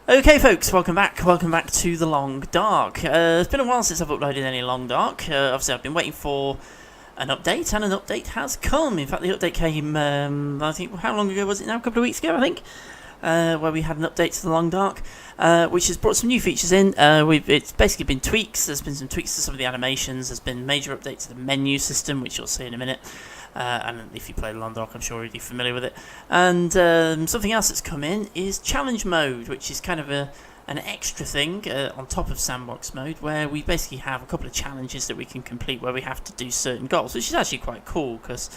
Okay folks, welcome back to The Long Dark. It's been a while since I've uploaded any Long Dark. Obviously I've been waiting for an update, and an update has come. In fact, the update came, I think, how long ago was it now? A couple of weeks ago, I think, where we had an update to The Long Dark, which has brought some new features in. It's basically been tweaks. There's been some tweaks to some of the animations. There's been major updates to the menu system, which you'll see in a minute. And if you play The Long Dark, I'm sure you're already familiar with it. And something else that's come in is challenge mode, which is kind of an extra thing on top of sandbox mode, where we basically have a couple of challenges that we can complete where we have to do certain goals, which is actually quite cool because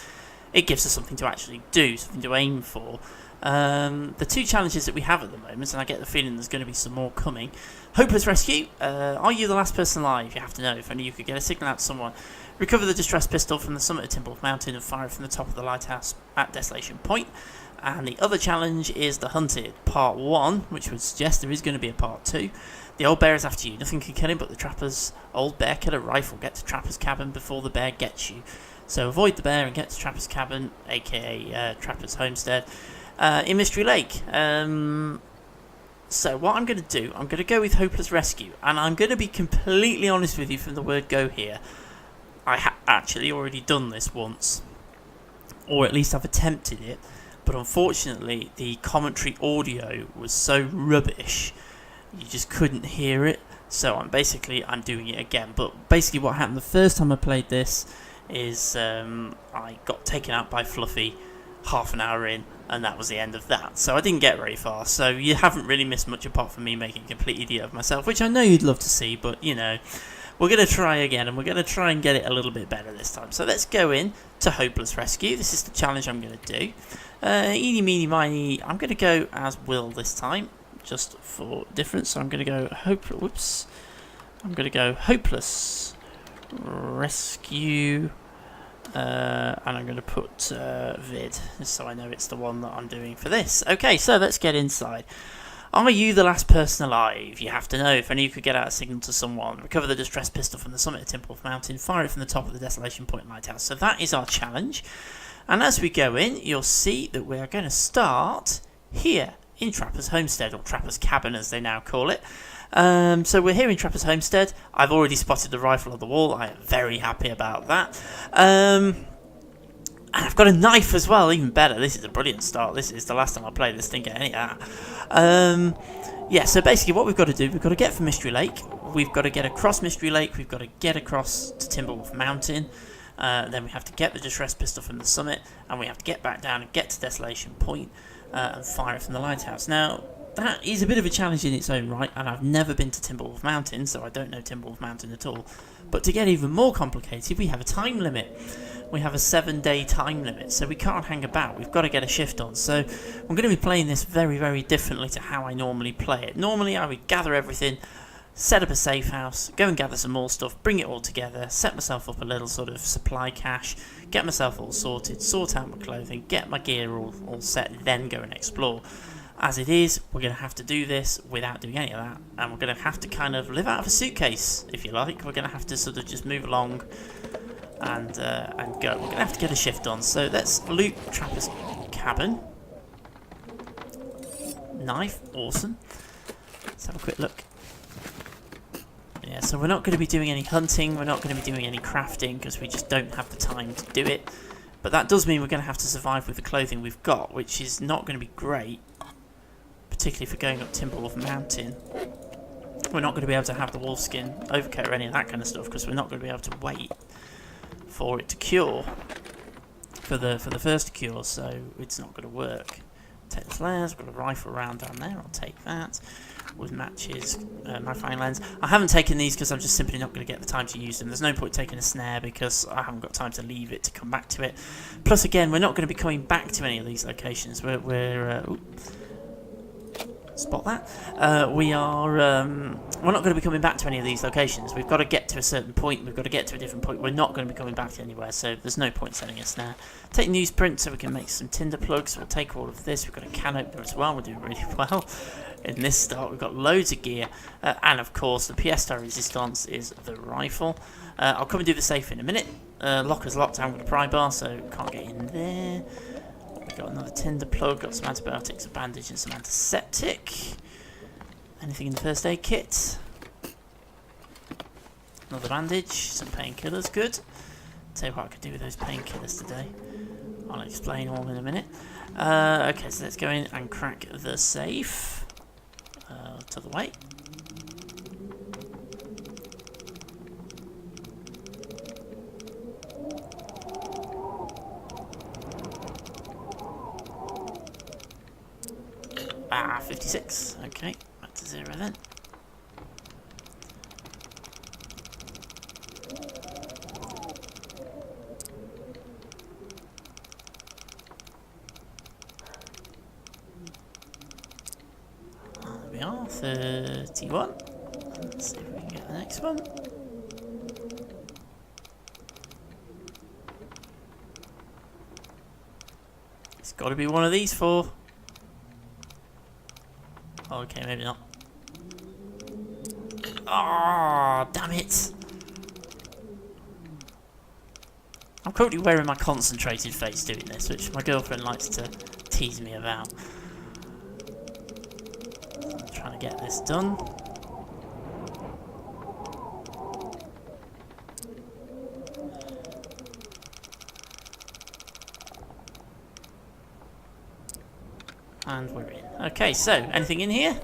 it gives us something to actually do, something to aim for. The two challenges that we have at the moment, and I get the feeling there's going to be some more coming. Hopeless Rescue. Are you the last person alive? You have to know. If only you could get a signal out to someone. Recover the distress pistol from the summit of Timberwolf Mountain and fire it from the top of the lighthouse at Desolation Point. And the other challenge is the Hunted, Part 1, which would suggest there is going to be a Part 2. The old bear is after you. Nothing can kill him but the trapper's old bear killer rifle. Get to Trapper's cabin before the bear gets you. So avoid the bear and get to Trapper's cabin, aka Trapper's homestead, in Mystery Lake. So what I'm going to do, I'm going to go with Hopeless Rescue. And I'm going to be completely honest with you from the word go here. I have actually already done this once, or at least I've attempted it, but unfortunately the commentary audio was so rubbish you just couldn't hear it, so I'm doing it again. But basically what happened the first time I played this is I got taken out by Fluffy half an hour in, and that was the end of that, so I didn't get very far. So you haven't really missed much apart from me making a complete idiot of myself, which I know you'd love to see, but you know, we're going to try again, and we're going to try and get it a little bit better this time. So let's go in to Hopeless Rescue. This is the challenge I'm going to do. Eeny, meeny, miny. I'm going to go as Will this time, just for difference. So I'm going to go I'm going to go Hopeless Rescue, and I'm going to put vid, so I know it's the one that I'm doing for this. Okay, so let's get inside. Are you the last person alive? You have to know. If only you could get out a signal to someone. Recover the distress pistol from the summit of Timberwolf Mountain. Fire it from the top of the Desolation Point lighthouse. So that is our challenge. And as we go in, you'll see that we are going to start here in Trapper's Homestead, or Trapper's Cabin as they now call it. So we're here in Trapper's Homestead. I've already spotted the rifle on the wall. I am very happy about that. And I've got a knife as well, even better. This is a brilliant start. This is the last time I played this, didn't get any of that. Yeah, so basically what we've got to do, we've got to get from Mystery Lake, we've got to get across Mystery Lake, we've got to get across to Timberwolf Mountain, then we have to get the distress pistol from the summit, and we have to get back down and get to Desolation Point, and fire it from the lighthouse. Now, that is a bit of a challenge in its own right, and I've never been to Timberwolf Mountain, so I don't know Timberwolf Mountain at all. But to get even more complicated, we have a time limit. We have a 7-day time limit, so we can't hang about. We've got to get a shift on. So I'm going to be playing this very, very differently to how I normally play it. Normally I would gather everything, set up a safe house, go and gather some more stuff, bring it all together, set myself up a little sort of supply cache, get myself all sorted, sort out my clothing, get my gear all set, then go and explore. As it is, we're going to have to do this without doing any of that, and we're going to have to kind of live out of a suitcase, if you like. We're going to have to sort of just move along and go. We're going to have to get a shift on. So let's loot Trapper's cabin. Knife, awesome. Let's have a quick look. Yeah, so we're not going to be doing any hunting, we're not going to be doing any crafting, because we just don't have the time to do it. But that does mean we're going to have to survive with the clothing we've got, which is not going to be great, particularly if we're going up Timberwolf Mountain. We're not going to be able to have the wolfskin overcoat or any of that kind of stuff, because we're not going to be able to wait for it to cure, for the first to cure, so it's not going to work. Take the flares, got a rifle round down there, I'll take that. With matches, magnifying lens. I haven't taken these because I'm just simply not going to get the time to use them. There's no point taking a snare because I haven't got time to leave it to come back to it. Plus again, we're not going to be coming back to any of these locations. Spot that. We're not going to be coming back to any of these locations. We've got to get to a certain point. We've got to get to a different point. We're not going to be coming back to anywhere, so there's no point setting a snare. Take newsprint so we can make some tinder plugs. We'll take all of this. We've got a can opener as well. We're doing really well in this start. We've got loads of gear, and of course the pièce de résistance is the rifle. I'll come and do the safe in a minute. Locker's locked. I haven't got a pry bar, so can't get in there. We've got another tinder plug, got some antibiotics, a bandage and some antiseptic. Anything in the first aid kit? Another bandage, some painkillers, good. Tell you what I could do with those painkillers today. I'll explain all in a minute. Okay, so let's go in and crack the safe. To the way. Ah, 56. Okay, back to 0 then. There we are, 31. Let's see if we can get the next one. It's got to be one of these four. Oh, okay, maybe not. Ah, oh, damn it! I'm currently wearing my concentrated face doing this, which my girlfriend likes to tease me about. I'm trying to get this done. And we're in. Okay, so, anything in here?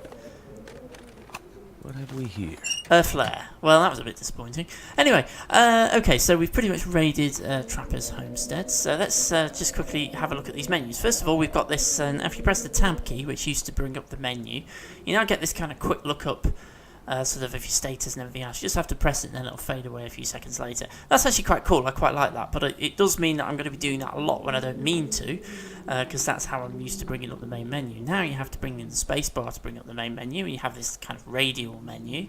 What have we here? A flare. Well, that was a bit disappointing. Anyway, okay, so we've pretty much raided Trapper's homestead. So let's just quickly have a look at these menus. First of all, we've got this, if you press the tab key, which used to bring up the menu, you now get this kind of quick look up, sort of, if your status and everything else. You just have to press it and then it'll fade away a few seconds later. That's actually quite cool. I quite like that, but it does mean that I'm going to be doing that a lot when I don't mean to, because that's how I'm used to bringing up the main menu. Now you have to bring in the spacebar to bring up the main menu, and you have this kind of radial menu.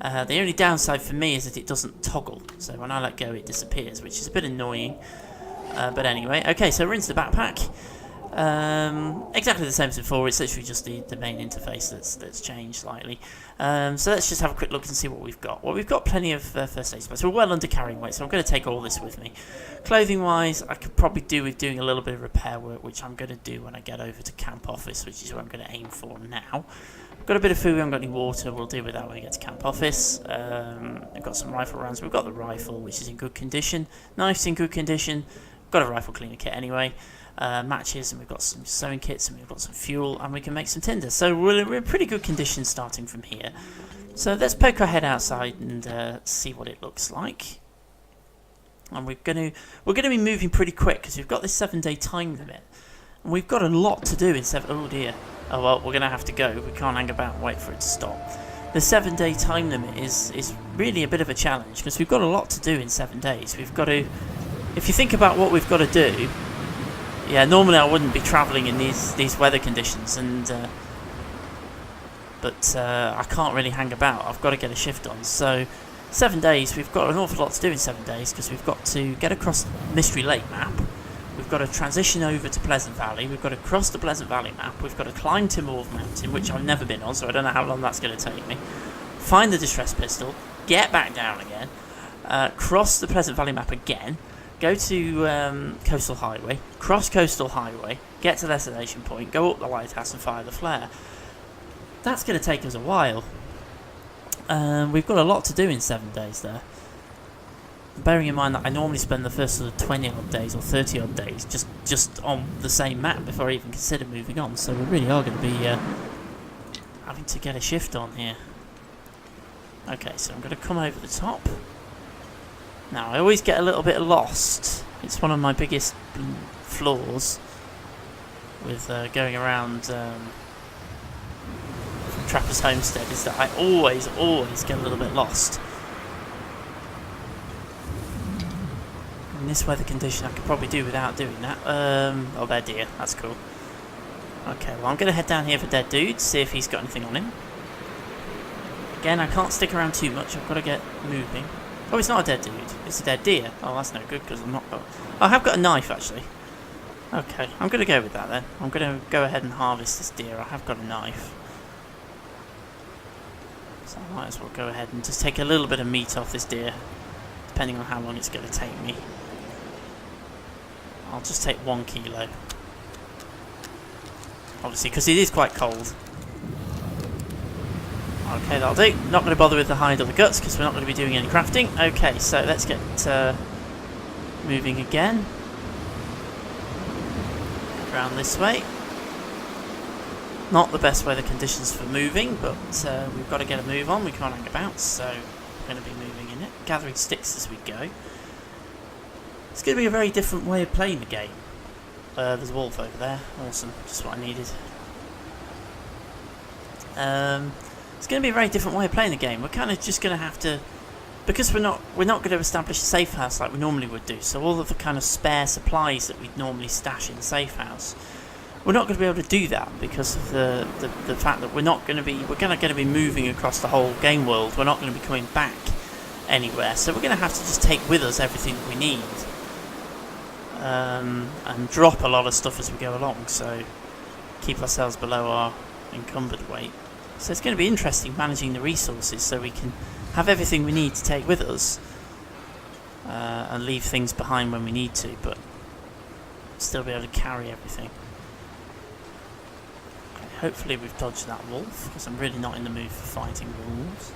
The only downside for me is that it doesn't toggle, so when I let go it disappears, which is a bit annoying. But anyway, okay, so we're into the backpack. Exactly the same as before. It's literally just the main interface that's changed slightly. So let's just have a quick look and see what we've got. Well, we've got plenty of first aid supplies. We're well under carrying weight, so I'm going to take all this with me. Clothing wise, I could probably do with doing a little bit of repair work, which I'm going to do when I get over to camp office, which is where I'm going to aim for now. I've got a bit of food, we haven't got any water, we'll deal with that when we get to camp office. I've got some rifle rounds, we've got the rifle, which is in good condition. Knife's in good condition, got a rifle cleaner kit anyway. Matches, and we've got some sewing kits, and we've got some fuel, and we can make some tinder. So we're in pretty good condition starting from here. So let's poke our head outside and see what it looks like. And we're going to be moving pretty quick because we've got this 7-day time limit, and we've got a lot to do in 7. Oh dear. Oh well, we're going to have to go. We can't hang about and wait for it to stop. The 7-day time limit is really a bit of a challenge because we've got a lot to do in 7 days. We've got to, if you think about what we've got to do. Yeah, normally I wouldn't be travelling in these weather conditions, and but I can't really hang about. I've got to get a shift on. So 7 days, we've got an awful lot to do in 7 days because we've got to get across Mystery Lake map. We've got to transition over to Pleasant Valley. We've got to cross the Pleasant Valley map. We've got to climb Timberwolf Mountain, which I've never been on, so I don't know how long that's going to take me. Find the distress pistol, get back down again, cross the Pleasant Valley map again. Go to Coastal Highway, cross Coastal Highway, get to Desolation Point, go up the lighthouse and fire the flare. That's going to take us a while. We've got a lot to do in 7 days there. Bearing in mind that I normally spend the first sort of 20 odd days or 30 odd days just on the same map before I even consider moving on. So we really are going to be having to get a shift on here. Okay, so I'm going to come over the top. Now, I always get a little bit lost. It's one of my biggest flaws with going around Trapper's homestead, is that I always get a little bit lost. In this weather condition, I could probably do without doing that. Oh, there, dear. That's cool. Okay, well, I'm going to head down here for Dead Dude, see if he's got anything on him. Again, I can't stick around too much. I've got to get moving. Oh, it's not a dead dude. It's a dead deer. Oh, that's no good because I'm not... Oh, I have got a knife, actually. Okay, I'm going to go with that then. I'm going to go ahead and harvest this deer. I have got a knife. So I might as well go ahead and just take a little bit of meat off this deer, depending on how long it's going to take me. I'll just take 1 kilo. Obviously, because it is quite cold. Okay, that'll do. Not going to bother with the hide or the guts because we're not going to be doing any crafting. Okay, so let's get moving again. Around this way. Not the best weather conditions for moving, but we've got to get a move on. We can't hang about, so we're going to be moving in it. Gathering sticks as we go. It's going to be a very different way of playing the game. There's a wolf over there. Awesome. Just what I needed. It's going to be a very different way of playing the game. We're kind of just going to have to, because we're not going to establish a safe house like we normally would do. So all of the kind of spare supplies that we'd normally stash in the safe house, we're not going to be able to do that because of the fact that we're going to be moving across the whole game world. We're not going to be coming back anywhere. So we're going to have to just take with us everything that we need. And drop a lot of stuff as we go along, so keep ourselves below our encumbered weight. So it's going to be interesting managing the resources so we can have everything we need to take with us and leave things behind when we need to, but still be able to carry everything. Okay, hopefully we've dodged that wolf, because I'm really not in the mood for fighting wolves.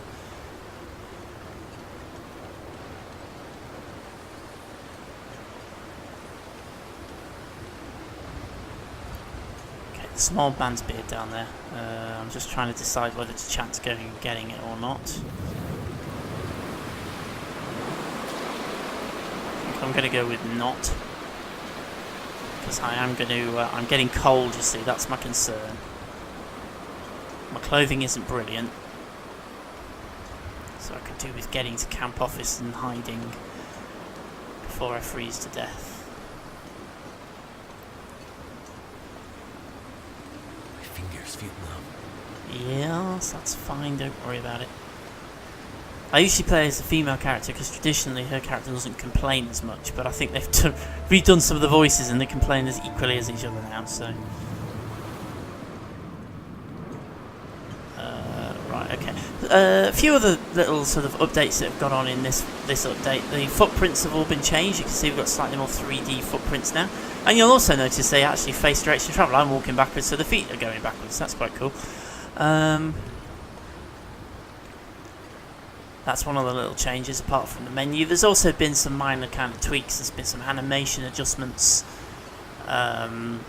Small man's beard down there. I'm just trying to decide whether to chance going and getting it or not. I think I'm going to go with not, because I'm getting cold. You see, that's my concern. My clothing isn't brilliant, so I could do with getting to camp office and hiding before I freeze to death. Yes, that's fine, don't worry about it. I usually play as a female character because traditionally her character doesn't complain as much, but I think they've redone some of the voices and they complain as equally as each other now, so... right, okay. A few other little sort of updates that have gone on in this update. The footprints have all been changed. You can see we've got slightly more 3D footprints now. And you'll also notice they actually face direction of travel. I'm walking backwards, so the feet are going backwards. That's quite cool. That's one of the little changes apart from the menu. There's also been some minor kind of tweaks. There's been some animation adjustments to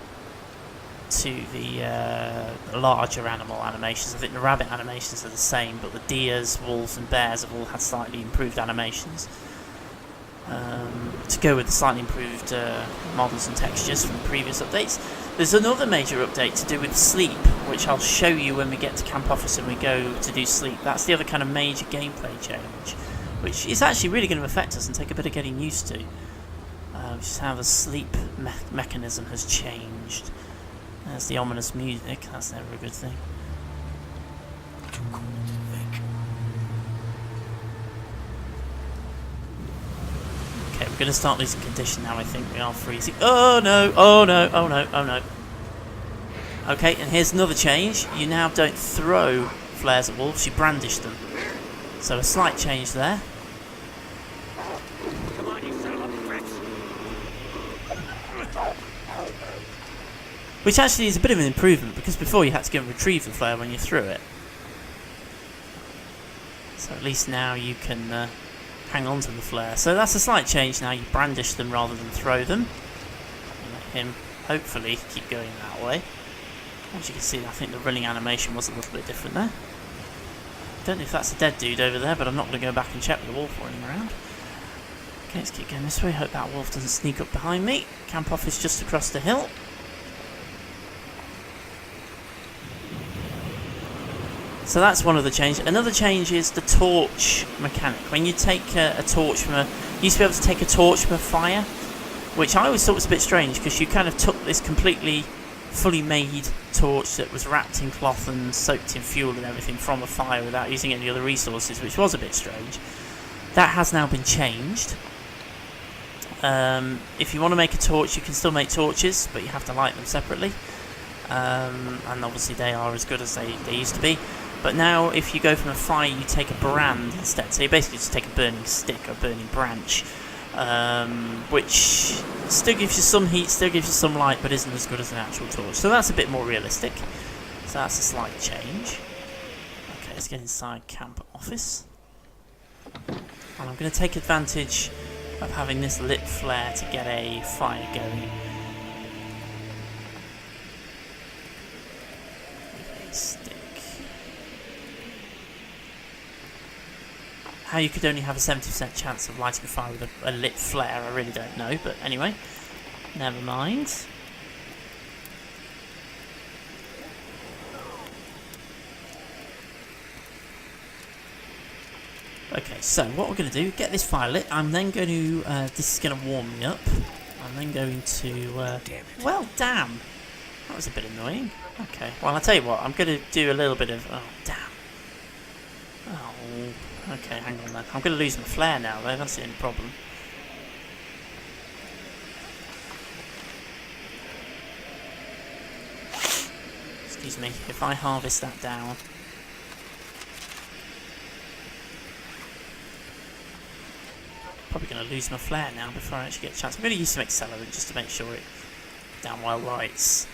the larger animal animations. I think the rabbit animations are the same, but the deers, wolves and bears have all had slightly improved animations to go with the slightly improved models and textures from previous updates. There's another major update to do with sleep, which I'll show you when we get to camp office and we go to do sleep. That's the other kind of major gameplay change, which is actually really going to affect us and take a bit of getting used to. Which is how the sleep mechanism has changed. There's the ominous music, that's never a good thing. Too cold to think. Okay, we're going to start losing condition now, I think. We are freezing. Oh no, oh no, oh no, oh no. Okay, and here's another change. You now don't throw flares at wolves, you brandish them. So a slight change there. Come on, you son of a bitch. Which actually is a bit of an improvement, because before you had to go and retrieve the flare when you threw it. So at least now you can hang on to the flare. So that's a slight change now, you brandish them rather than throw them. And let him hopefully keep going that way. As you can see, I think the running animation was a little bit different there. Don't know if that's a dead dude over there, but I'm not going to go back and check with the wolf running around. Okay, let's keep going this way, hope that wolf doesn't sneak up behind me. Camp office just across the hill. So that's one of the changes. Another change is the torch mechanic. When you take a torch from you used to be able to take a torch from a fire, which I always thought was a bit strange, because you kind of took this completely fully made torch that was wrapped in cloth and soaked in fuel and everything from a fire without using any other resources, which was a bit strange. That has now been changed. If you want to make a torch, you can still make torches, but you have to light them separately. And obviously they are as good as they used to be. But now if you go from a fire, you take a brand instead. So you basically just take a burning stick or burning branch, which still gives you some heat, still gives you some light, but isn't as good as an actual torch. So that's a bit more realistic. So that's a slight change. Okay, let's get inside camp office. And I'm going to take advantage of having this lit flare to get a fire going. With a stick. How you could only have a 70% chance of lighting a fire with a lit flare, I really don't know. But anyway, never mind. Okay, so what we're going to do, get this fire lit. I'm then going to, this is going to warm me up. I'm then going to, Damn it. well, damn. That was a bit annoying. Okay, well, I'll tell you what, I'm going to do a little bit of, oh, damn. Oh, okay, hang on then. I'm going to lose my flare now, though. That's the only problem. Excuse me, if I harvest that down. Probably going to lose my flare now before I actually get a chance. I'm going to use some accelerant just to make sure it damn well lights.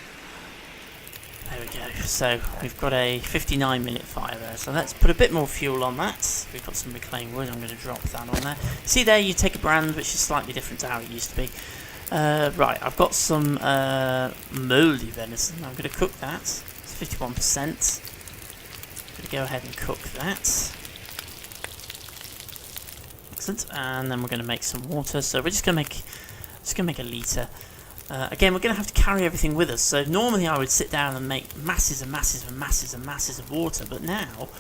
There we go. So we've got a 59-minute fire there. So let's put a bit more fuel on that. We've got some reclaimed wood. I'm going to drop that on there. See there, you take a brand which is slightly different to how it used to be. Right, I've got some mouldy venison. I'm going to cook that. It's 51%. I'm going to go ahead and cook that. And then we're going to make some water. So we're just going to make a litre. Again, we're going to have to carry everything with us. So normally I would sit down and make masses and masses and masses and masses of water, but now,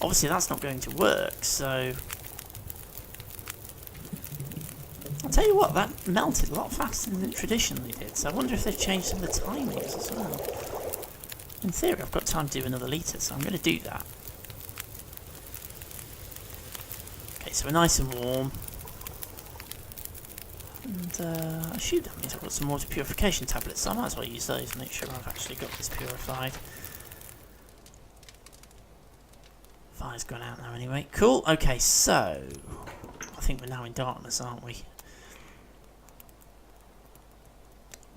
obviously, that's not going to work. So I'll tell you what, that melted a lot faster than it traditionally did. So I wonder if they've changed some of the timings as well. In theory, I've got time to do another litre, so I'm going to do that. So we're nice and warm, and I assume that means I've got some water purification tablets, so I might as well use those and make sure I've actually got this purified. Fire's gone out now anyway. Cool, okay, so I think we're now in darkness, aren't we?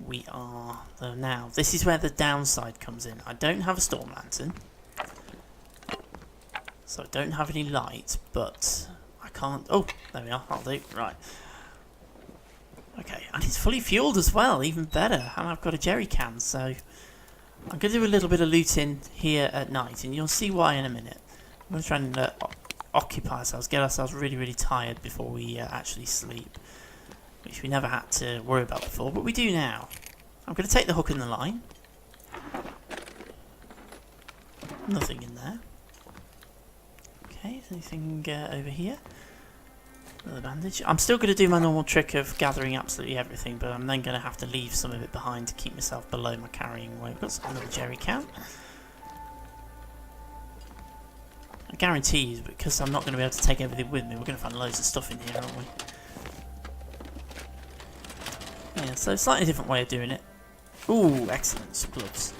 We are, though now. This is where the downside comes in. I don't have a storm lantern, so I don't have any light, but I can't. Oh, there we are. That'll do. Right. Okay, and it's fully fueled as well. Even better. And I've got a jerry can, so I'm going to do a little bit of looting here at night, and you'll see why in a minute. I'm going to try and occupy ourselves, get ourselves really, really tired before we actually sleep, which we never had to worry about before, but we do now. I'm going to take the hook and the line. Nothing in there. Okay, anything over here? Another bandage. I'm still going to do my normal trick of gathering absolutely everything, but I'm then going to have to leave some of it behind to keep myself below my carrying weight. We've got another jerry can. I guarantee you, because I'm not going to be able to take everything with me, we're going to find loads of stuff in here, aren't we? Yeah, so slightly different way of doing it. Ooh, excellent. Some gloves.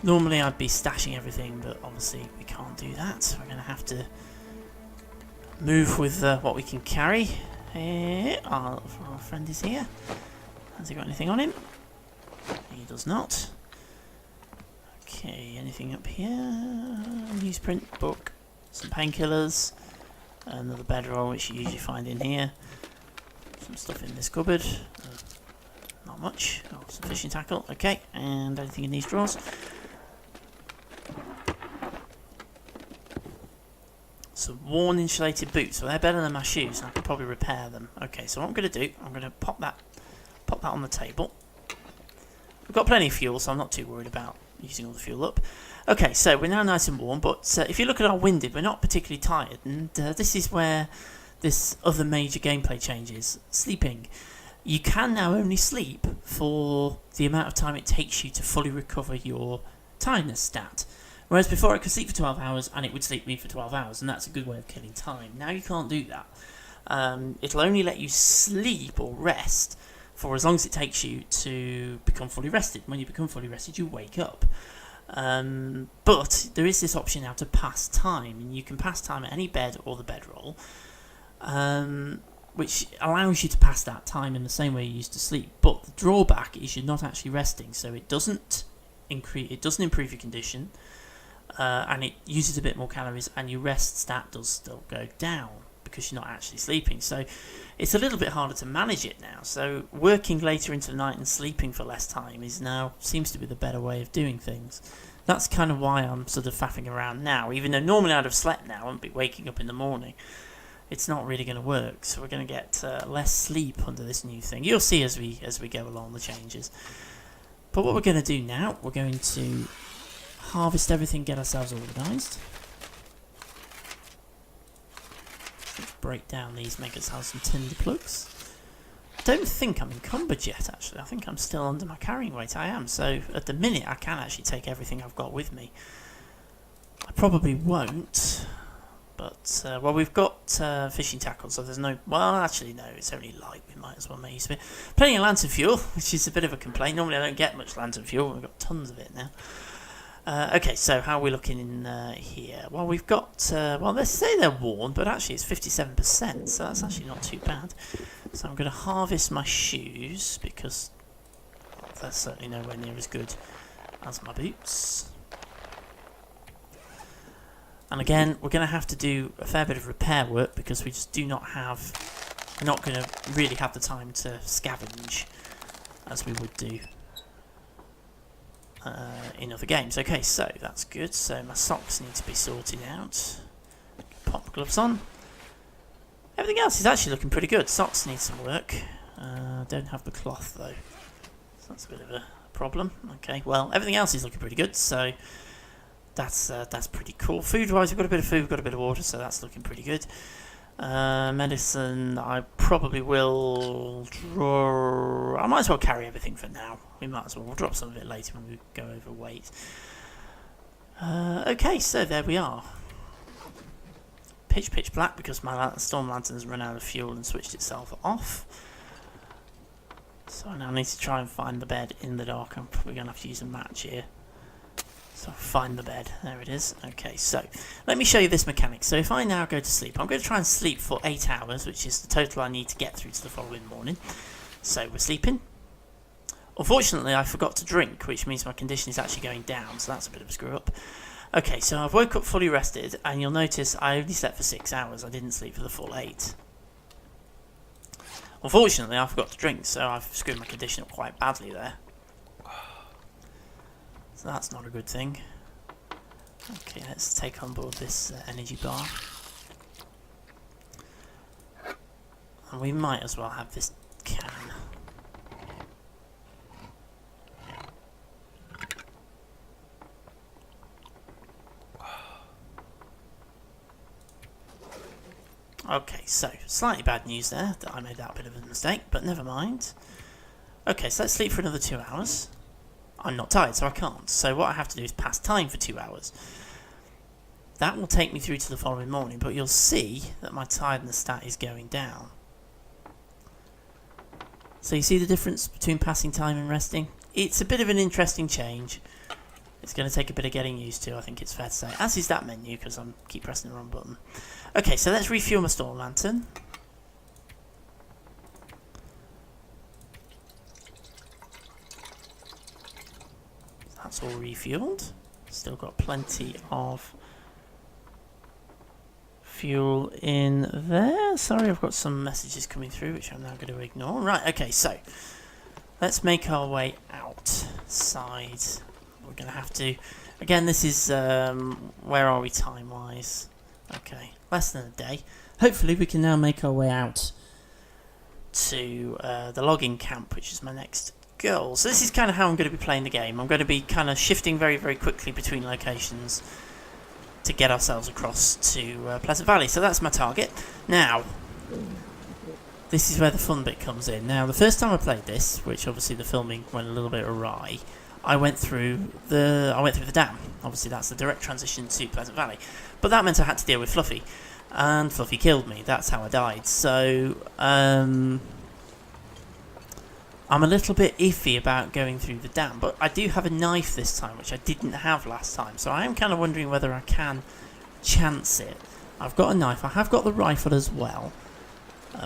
Normally I'd be stashing everything, but obviously we can't do that. We're going to have to move with what we can carry. Our friend is here. Has he got anything on him? He does not. Okay, anything up here? Newsprint, book, some painkillers, another bedroll which you usually find in here. Some stuff in this cupboard. Not much. Oh, some fishing tackle. Okay, and anything in these drawers? Some worn insulated boots, so they're better than my shoes, and I can probably repair them. Okay, so what I'm going to do, I'm going to pop that on the table. We've got plenty of fuel, so I'm not too worried about using all the fuel up. Okay, so we're now nice and warm, but if you look at our winded, we're not particularly tired, and this is where this other major gameplay change is. Sleeping. You can now only sleep for the amount of time it takes you to fully recover your tiredness stat. Whereas before I could sleep for 12 hours and it would sleep me for 12 hours, and that's a good way of killing time. Now you can't do that. It'll only let you sleep or rest for as long as it takes you to become fully rested. When you become fully rested, you wake up. But there is this option now to pass time, and you can pass time at any bed or the bedroll, which allows you to pass that time in the same way you used to sleep. But the drawback is you're not actually resting, so it doesn't improve your condition. and it uses a bit more calories, and your rest stat does still go down because you're not actually sleeping. So it's a little bit harder to manage it now. So working later into the night and sleeping for less time seems to be the better way of doing things. That's kind of why I'm sort of faffing around now, even though normally I'd have slept now and be waking up in the morning. It's not really going to work, so we're going to get less sleep under this new thing. You'll see as we go along the changes. But what we're going to do now, we're going to harvest everything, get ourselves organised. Let's break down these, make ourselves some tinder plugs. I don't think I'm encumbered yet, actually. I think I'm still under my carrying weight. I am, so at the minute I can actually take everything I've got with me. I probably won't, but, well, we've got fishing tackle, so there's no... Well, actually, no, it's only light. We might as well make use of it. Plenty of lantern fuel, which is a bit of a complaint. Normally I don't get much lantern fuel. We've got tons of it now. Okay, so how are we looking in here? Well, we've got, well, let's say they're worn, but actually it's 57%, so that's actually not too bad. So I'm going to harvest my shoes, because that's certainly nowhere near as good as my boots. And again, we're going to have to do a fair bit of repair work, because we just do not have, we're not going to really have the time to scavenge as we would do in other games. Okay, so that's good. So my socks need to be sorted out. Pop my gloves on. Everything else is actually looking pretty good. Socks need some work. Don't have the cloth though, so that's a bit of a problem. Okay, well, everything else is looking pretty good, so that's pretty cool. Food wise, we've got a bit of food, we've got a bit of water, so that's looking pretty good. Medicine, I probably will draw. I might as well carry everything for now. We might as well. We'll drop some of it later when we go over weight. Okay, so there we are. Pitch black because my storm lantern has run out of fuel and switched itself off. So I now need to try and find the bed in the dark. I'm probably going to have to use a match here. So find the bed. There it is. Okay, so let me show you this mechanic. So if I now go to sleep, I'm going to try and sleep for 8 hours, which is the total I need to get through to the following morning. So we're sleeping. Unfortunately, I forgot to drink, which means my condition is actually going down, so that's a bit of a screw up. Okay, so I've woke up fully rested, and you'll notice I only slept for 6 hours. I didn't sleep for the full 8. Unfortunately, I forgot to drink, so I've screwed my condition up quite badly there. So that's not a good thing. Okay, let's take on board this energy bar. And we might as well have this can. Okay, so slightly bad news there, that I made that bit of a mistake, but never mind. Okay, so let's sleep for another 2 hours. I'm not tired, so I can't. So what I have to do is pass time for 2 hours. That will take me through to the following morning, but you'll see that my tiredness stat is going down. So you see the difference between passing time and resting? It's a bit of an interesting change. It's going to take a bit of getting used to, I think it's fair to say. As is that menu, because I keep pressing the wrong button. Okay, so let's refuel my storm lantern. That's all refueled. Still got plenty of fuel in there. Sorry, I've got some messages coming through, which I'm now going to ignore. Right, okay, so let's make our way outside. We're going to have to... Again, this is... where are we time-wise? Okay, less than a day. Hopefully we can now make our way out to the logging camp, which is my next goal. So this is kind of how I'm going to be playing the game. I'm going to be kind of shifting very, very quickly between locations to get ourselves across to Pleasant Valley. So that's my target. Now, this is where the fun bit comes in. Now, the first time I played this, which obviously the filming went a little bit awry, I went through the dam. Obviously, that's the direct transition to Pleasant Valley. But that meant I had to deal with Fluffy, and Fluffy killed me. That's how I died. So, I'm a little bit iffy about going through the dam, but I do have a knife this time, which I didn't have last time. So I am kind of wondering whether I can chance it. I've got a knife. I have got the rifle as well,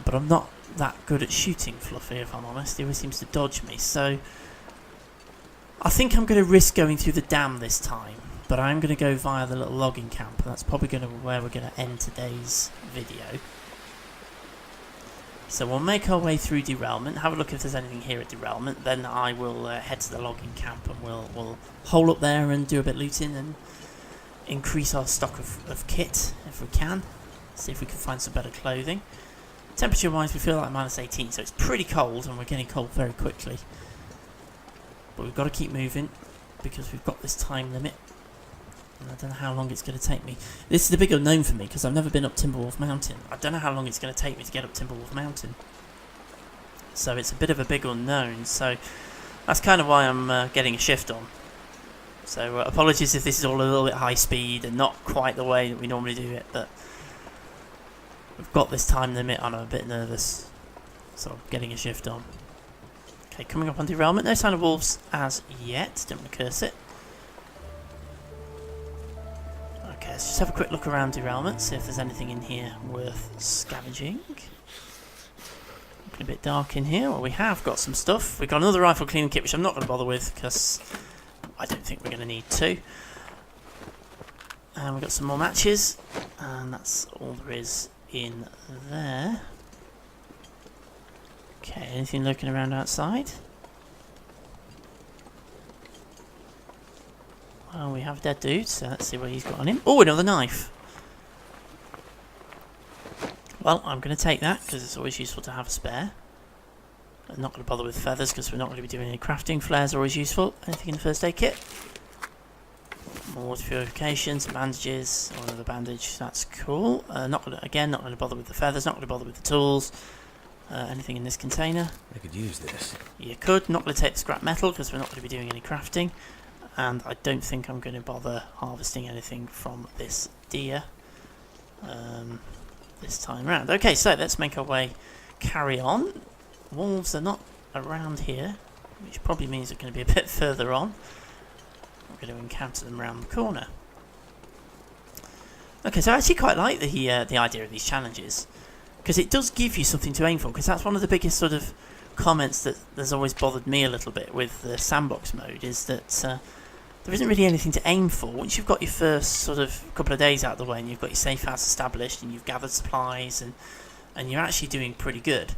but I'm not that good at shooting Fluffy, if I'm honest. He always seems to dodge me. So I think I'm going to risk going through the dam this time, but I'm going to go via the little logging camp. That's probably where we're going to end today's video. So we'll make our way through derailment, have a look if there's anything here at derailment, then I will head to the logging camp and we'll hole up there and do a bit of looting and increase our stock of kit if we can. See if we can find some better clothing. Temperature wise we feel like -18, so it's pretty cold and we're getting cold very quickly. But we've got to keep moving because we've got this time limit. And I don't know how long it's going to take me. This is the big unknown for me because I've never been up Timberwolf Mountain. I don't know how long it's going to take me to get up Timberwolf Mountain. So it's a bit of a big unknown. So that's kind of why I'm getting a shift on. So apologies if this is all a little bit high speed and not quite the way that we normally do it. But we've got this time limit and I'm a bit nervous. So I'm getting a shift on. Okay, coming up on derailment. No sign of wolves as yet. Don't want to curse it. Okay, let's just have a quick look around derailment, see if there's anything in here worth scavenging. Looking a bit dark in here. Well, we have got some stuff. We've got another rifle cleaning kit, which I'm not going to bother with because I don't think we're going to need to. And we've got some more matches, and that's all there is in there. Okay, anything looking around outside? Well, we have a dead dude, so let's see what he's got on him. Oh, another knife. Well, I'm going to take that, because it's always useful to have a spare. I'm not going to bother with feathers, because we're not going to be doing any crafting. Flares are always useful. Anything in the first aid kit? More water purification, some bandages, or another bandage. That's cool. Not going to bother with the feathers, not going to bother with the tools. Anything in this container? I could use this. You could. Not going to take the scrap metal, because we're not going to be doing any crafting. And I don't think I'm going to bother harvesting anything from this deer this time round. Okay, so let's make our way, carry on. Wolves are not around here, which probably means they're going to be a bit further on. We're going to encounter them around the corner. Okay, so I actually quite like the idea of these challenges, because it does give you something to aim for, because that's one of the biggest sort of comments that has always bothered me a little bit with the sandbox mode, is that there isn't really anything to aim for. Once you've got your first sort of couple of days out of the way and you've got your safe house established and you've gathered supplies and you're actually doing pretty good,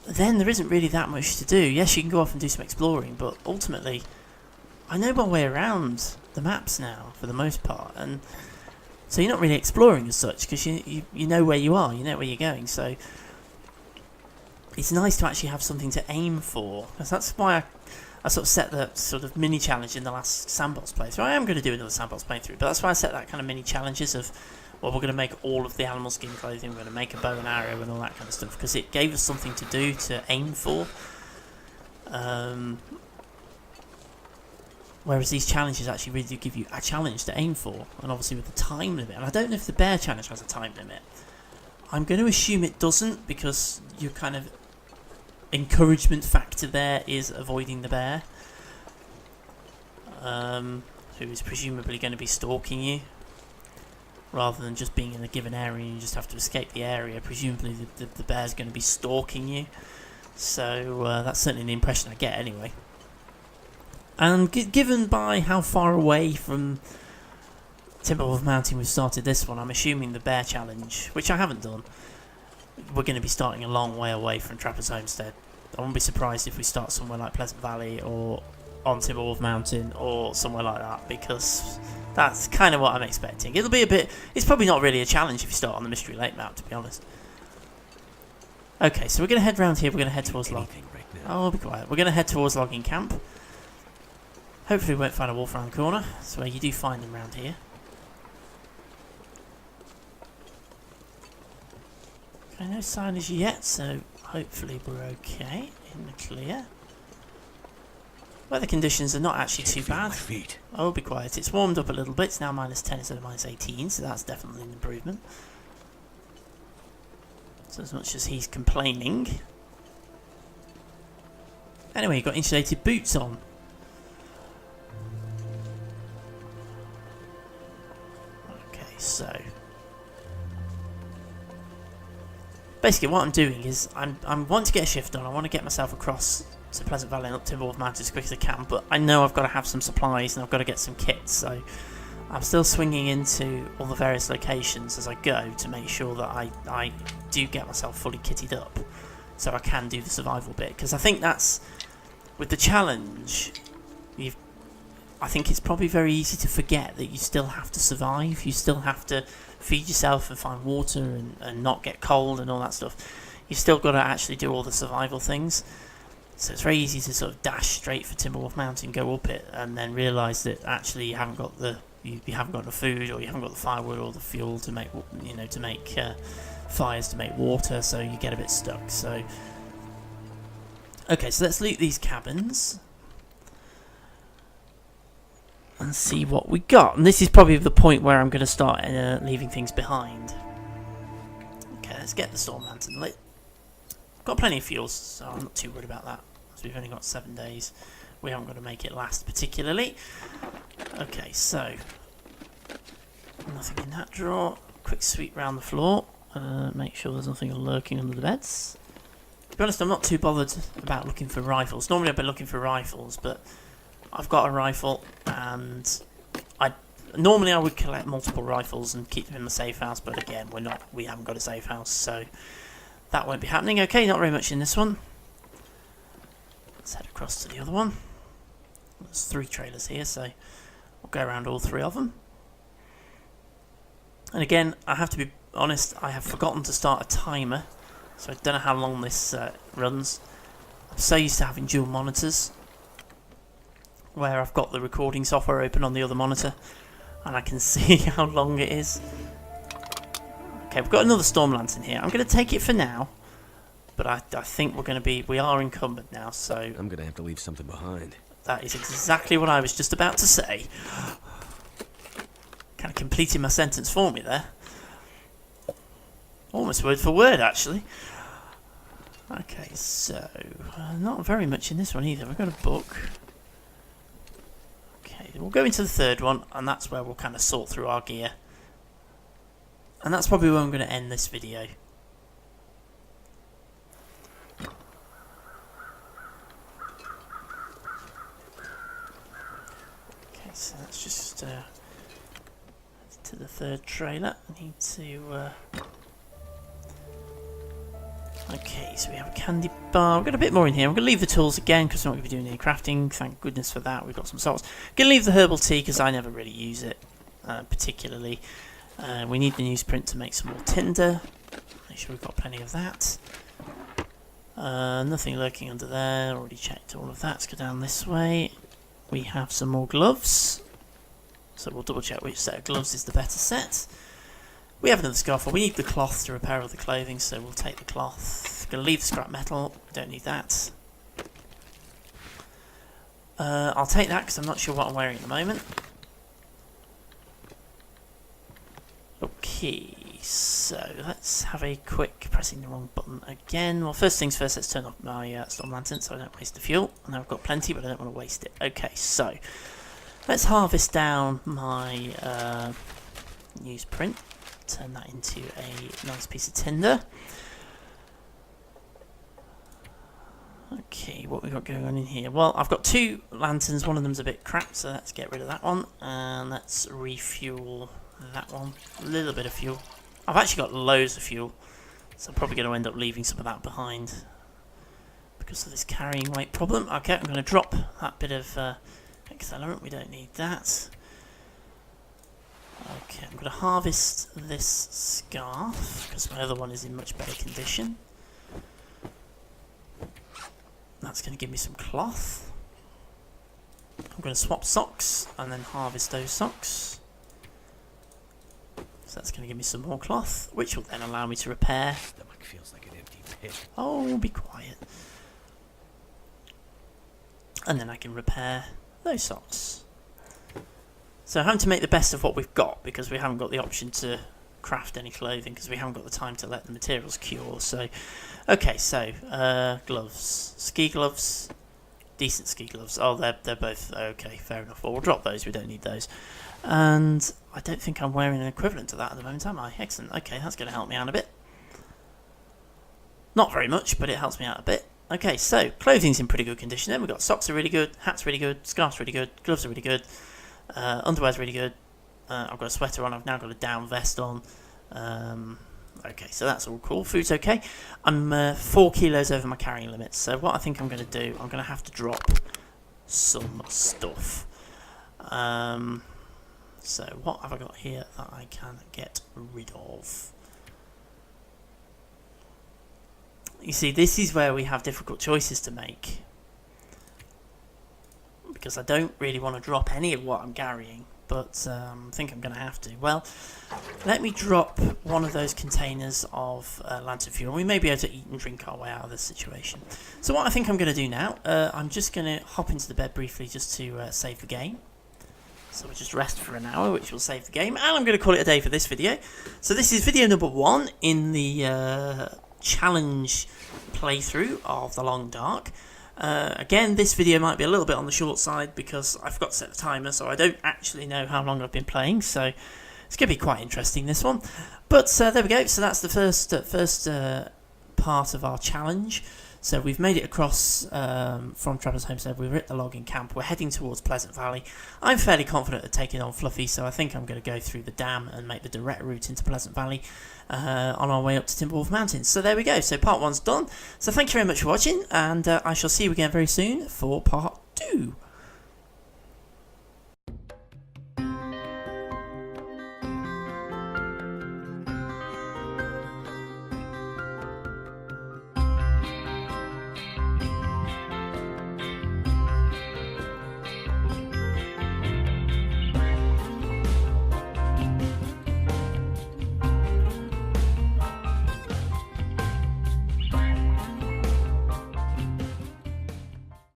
then there isn't really that much to do. Yes, you can go off and do some exploring, but ultimately I know my way around the maps now for the most part, and so you're not really exploring as such because you know where you are, you know where you're going. So it's nice to actually have something to aim for, because that's why I sort of set that sort of mini challenge in the last sandbox playthrough. I am going to do another sandbox playthrough, but that's why I set that kind of mini challenges of, well, we're going to make all of the animal skin clothing, we're going to make a bow and arrow and all that kind of stuff, because it gave us something to do, to aim for. Whereas these challenges actually really do give you a challenge to aim for, and obviously with the time limit. And I don't know if the bear challenge has a time limit. I'm going to assume it doesn't, because your kind of encouragement factor there is avoiding the bear, who is presumably going to be stalking you, rather than just being in a given area and you just have to escape the area. Presumably the bear's going to be stalking you, so that's certainly the impression I get anyway. And given by how far away from Timberwolf Mountain we've started this one, I'm assuming the bear challenge, which I haven't done, we're going to be starting a long way away from Trapper's Homestead. I wouldn't be surprised if we start somewhere like Pleasant Valley or on Timberwolf Mountain or somewhere like that, because that's kind of what I'm expecting. It'll be a bit, it's probably not really a challenge if you start on the Mystery Lake map, to be honest. Okay, so we're going to head round here, we're going to head towards logging. Oh, be quiet. We're going to head towards logging camp. Hopefully we won't find a wolf around the corner, so you do find them around here. Okay, no signage yet, so hopefully we're okay in the clear. Weather conditions are not actually too bad. Oh, be quiet. It's warmed up a little bit. It's now -10 instead of -18, so that's definitely an improvement. So as much as he's complaining. Anyway, you've got insulated boots on. Okay, so basically what I'm doing is I'm wanting to get a shift on. I want to get myself across to Pleasant Valley and up Timberwolf Mountain as quick as I can, but I know I've got to have some supplies and I've got to get some kits, so I'm still swinging into all the various locations as I go to make sure that I do get myself fully kitted up so I can do the survival bit, because I think that's, with the challenge, I think it's probably very easy to forget that you still have to survive, you still have to feed yourself and find water and not get cold and all that stuff. You've still got to actually do all the survival things. So it's very easy to sort of dash straight for Timberwolf Mountain, go up it, and then realise that actually you haven't got the food, or you haven't got the firewood or the fuel to make fires to make water. So you get a bit stuck. So okay, so let's loot these cabins and see what we got. And this is probably the point where I'm going to start leaving things behind. Okay, let's get the storm lantern lit. Got plenty of fuels, so I'm not too worried about that, because we've only got 7 days. We haven't got to make it last particularly. Okay, so nothing in that drawer. Quick sweep round the floor. Make sure there's nothing lurking under the beds. To be honest, I'm not too bothered about looking for rifles. Normally I've been looking for rifles, but I've got a rifle, and normally I would collect multiple rifles and keep them in the safe house, but again, we haven't got a safe house, so that won't be happening. Okay, not very much in this one. Let's head across to the other one. There's 3 trailers here, so we'll go around all 3 of them. And again, I have to be honest, I have forgotten to start a timer, so I don't know how long this runs. I'm so used to having dual monitors, where I've got the recording software open on the other monitor, and I can see how long it is. Okay, we've got another storm lantern here. I'm going to take it for now, but I think we are encumbered now, so I'm going to have to leave something behind. that is exactly what I was just about to say. Kind of completing my sentence for me there. Almost word for word, actually. Okay, so not very much in this one either. We've got a book. Okay, we'll go into the 3rd one, and that's where we'll kind of sort through our gear. And that's probably where I'm going to end this video. Okay, so that's just to the 3rd trailer. I need to... Okay, so we have a candy bar. We've got a bit more in here. I'm going to leave the tools again because I'm not going to be doing any crafting. Thank goodness for that. We've got some salts. Going to leave the herbal tea because I never really use it particularly. We need the newsprint to make some more tinder. Make sure we've got plenty of that. Nothing lurking under there. Already checked all of that. Let's go down this way. We have some more gloves. So we'll double check which set of gloves is the better set. We have another scarf. We need the cloth to repair all the clothing, so we'll take the cloth. Going to leave the scrap metal. Don't need that. I'll take that because I'm not sure what I'm wearing at the moment. Okay, so let's have a quick pressing the wrong button again. Well, first things first, let's turn off my storm lantern so I don't waste the fuel. I know I've got plenty, but I don't want to waste it. Okay, so let's harvest down my newsprint. Turn that into a nice piece of tinder. Okay, what we got going on in here? Well, I've got 2 lanterns. One of them's a bit cracked, so let's get rid of that one. And let's refuel that one. A little bit of fuel. I've actually got loads of fuel, so I'm probably going to end up leaving some of that behind because of this carrying weight problem. Okay, I'm going to drop that bit of accelerant. We don't need that. Okay, I'm going to harvest this scarf because my other one is in much better condition. That's going to give me some cloth. I'm going to swap socks and then harvest those socks. So that's going to give me some more cloth, which will then allow me to repair. Stomach feels like an empty pit. Oh, be quiet. And then I can repair those socks. So I'm having to make the best of what we've got because we haven't got the option to craft any clothing because we haven't got the time to let the materials cure. So, okay, so gloves, ski gloves, decent ski gloves. Oh, they're both okay. Fair enough. Well, we'll drop those. We don't need those. And I don't think I'm wearing an equivalent to that at the moment, am I? Excellent. Okay, that's going to help me out a bit. Not very much, but it helps me out a bit. Okay, so clothing's in pretty good condition. Then we've got socks are really good, hats really good, scarves really good, gloves are really good, underwear's really good. I've got a sweater on. I've now got a down vest on. Okay, so that's all cool. Food's okay. I'm 4 kilos over my carrying limits. So what I think I'm going to do, I'm going to have to drop some stuff. So what have I got here that I can get rid of? You see, this is where we have difficult choices to make, because I don't really want to drop any of what I'm carrying, but I think I'm going to have to. Well, let me drop one of those containers of lantern fuel. We may be able to eat and drink our way out of this situation. So what I think I'm going to do now, I'm just going to hop into the bed briefly just to save the game. So we'll just rest for an hour, which will save the game, and I'm going to call it a day for this video. So this is video number 1 in the challenge playthrough of The Long Dark. Again, this video might be a little bit on the short side because I forgot to set the timer, so I don't actually know how long I've been playing, so it's going to be quite interesting, this one. But there we go, so that's the first part of our challenge. So we've made it across from Traveller's Homestead. We're at the logging camp. We're heading towards Pleasant Valley. I'm fairly confident of taking on Fluffy, so I think I'm going to go through the dam and make the direct route into Pleasant Valley on our way up to Timberwolf Mountains. So there we go. So part 1's done. So thank you very much for watching, and I shall see you again very soon for part 2.